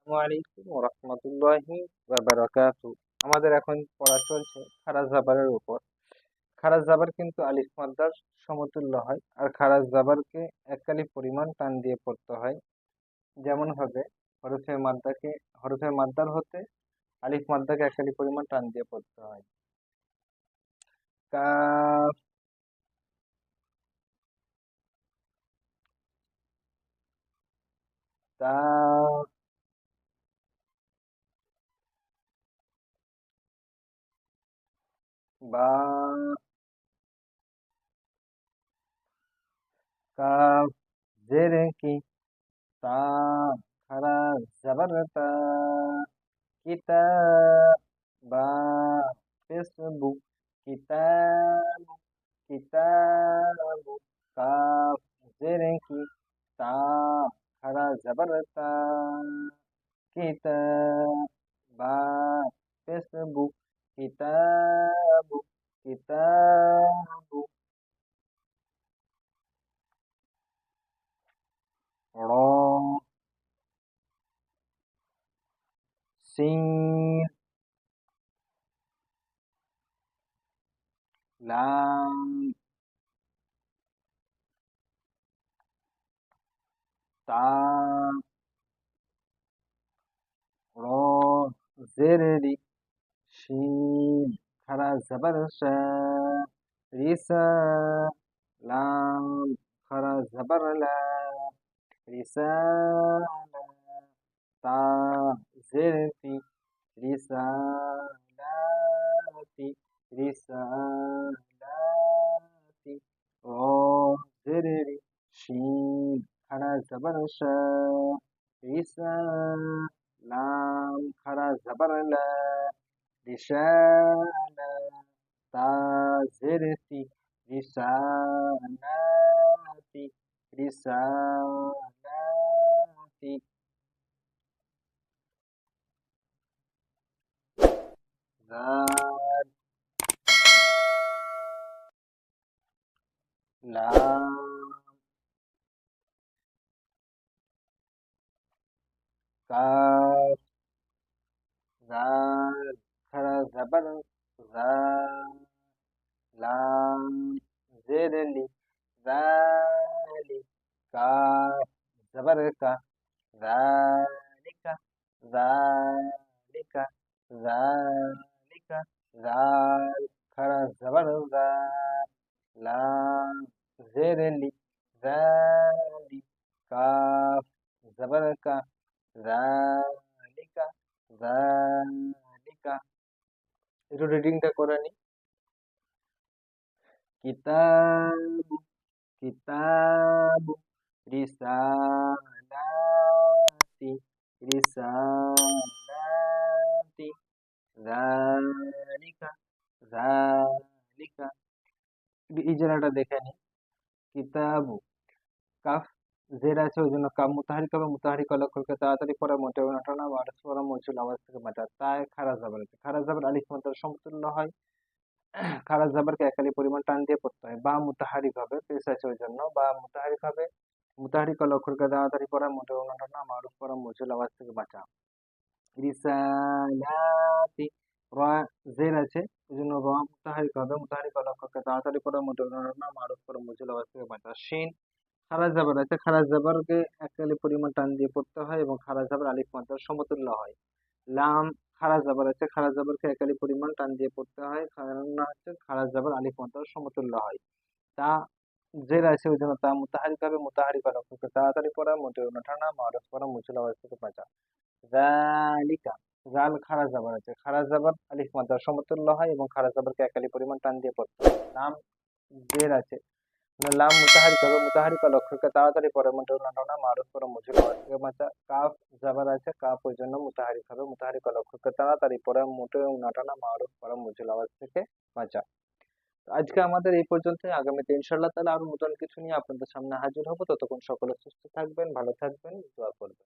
আলাইকুম রহমতুল্লাহি বারাকাতু। আমাদের এখন পড়া চলছে খারাজ জাবারের উপর। খারাজ জাবার কিন্তু আলিফ মাদ্দার সমতুল্য হয়, আর খারাজ জাবারকে এককালি পরিমাণ টান দিয়ে পড়তে হয়। যেমন ভাবে হরফে মাদ্দার হতে আলিফ মাদ্দাকে এককালি পরিমাণ টান দিয়ে পড়তে হয়। কাফ, তা, বা, কাফ, জেরে কি, তা, খারাজ জাবার তা, কিতাব, বা, ফেসবুক, কিতাব, কিতাব, কাফ, জেরে কি, তা, খারা জবর তা, কিতাব, বা, ফেসবুক, কিতাব, কিতাব, র, সিন, লাম, তা, র, জেরেরি, শিন, খারা জবর শা, রিসা, লাম, খারা জবর লা, রিসালা, তা, জেরতি, রিসালাতি, রিসালাতি, র, জেরেরি, শিন, খারা জবর শা, রিসা, লাম, খারা জবর লা, রিসালা, তা, জেরতি, রিসালাতি, রিসালাতি, জাল, লাম, কাফ, জাল, খারা জবর জা, লাম, জেরলি, জালি, কাফ, জবর কা, জালিকা, জালিকা, জালিকা, জাল, খারা জবর জা, লাম, জেরলি, জালি, কাফ, জবর কা, জালিকা, জালিকা। একটু রিডিংটা করে নি। কিতাবু, কিতাবু, রিসালাতি, রিসালাতি, যালিকা, যালিকা। এই জায়গাটা দেখে নি। কিতাবু, কাফ জের আছে, ওই জন্য কাফ মুতাহারিক হবে। মুতাহারিক লক্ষ্যকে তাড়াতাড়ি পড়া, মোটেও নাটানা, মারাস পড়া, মজুল আওয়াজ থেকে মাটা, তাই খারাজ জাবার আছে। খারাজ জাবার আলিফ মাদ্রার সমতুল্য হয়। খারাজ জাবারকে একালি পরিমাণ টান দিয়ে পড়তে হয়। বা মুতাহারিক হবে, পেশ আছে ওই জন্য বা মুতাহারিক হবে। মুতাহারিক লক্ষ্যকে তাড়াতাড়ি পড়া, মোটেও নাটানা, মারুফ পড়া, মজুল আওয়াজ থেকে বাঁচা। রিসালাতি, র, জের আছে, ওই জন্য র মুতাহারিক হবে। মুতাহারিক লক্ষ্যকে তাড়াতাড়ি পড়া, মোটেও নাটানা, মারুফ পড়া, মজুল আওয়াজ থেকে বাঁচা। শিন, খারাজ জাবার আছে। খারাজ জাবারকে এককালি পরিমাণ টান দিয়ে পড়তে হয় এবং খারাজ জাবার আলিফ মাদ্রার সমতুল্য হয়। লাম, খারাজ জাবার আছে। খারাজ জাবারকে একালি পরিমাণ টান দিয়ে পড়তে হয়, কারণ না হচ্ছে খারাজ জাবার আলিফ মাদ্রার সমতুল্য হয়। তা, জের আছে, ওই জন্য তা মুতাহারিক হবে। মুতাহারিক লক্ষ্যকে তাড়াতাড়ি পড়া, মোটেও না টানা, মারুফ পড়া, মুচুল আওয়াজ থেকে বাঁচা। জালিকা, জাল, খারাজ জাবার আছে। খারাজ জাবার আলিফ মাদ্রার সমতুল্য হয় এবং খারাজ জাবারকে একালি পরিমাণ টান দিয়ে পড়তে হয়। লাম, জের আছে, লাম মুতাহারিক হবে। মুতাহারিক লক্ষ্যকে তাড়াতাড়ি পড়ে, মোটেও না টানা, মারুফ পড়া, মুচুল আওয়াজ থেকে বাঁচা। কাফ জাবার আছে। কাফ ওই জন্য মুতাহারিক হবে। মুতাহারিক লক্ষ্যকে তাড়াতাড়ি পড়ে, মোটেও না টানা, মারুফ পড়া, মুচুল আওয়াজ থেকে বাঁচা। তো আজকে আমাদের এই পর্যন্তই। আগামীতে ইনশাআল্লাহ তাআলা আরো নতুন কিছু নিয়ে আপনাদের সামনে হাজির হব। ততক্ষণ সকলে সুস্থ থাকবেন, ভালো থাকবেন, দোয়া করবেন।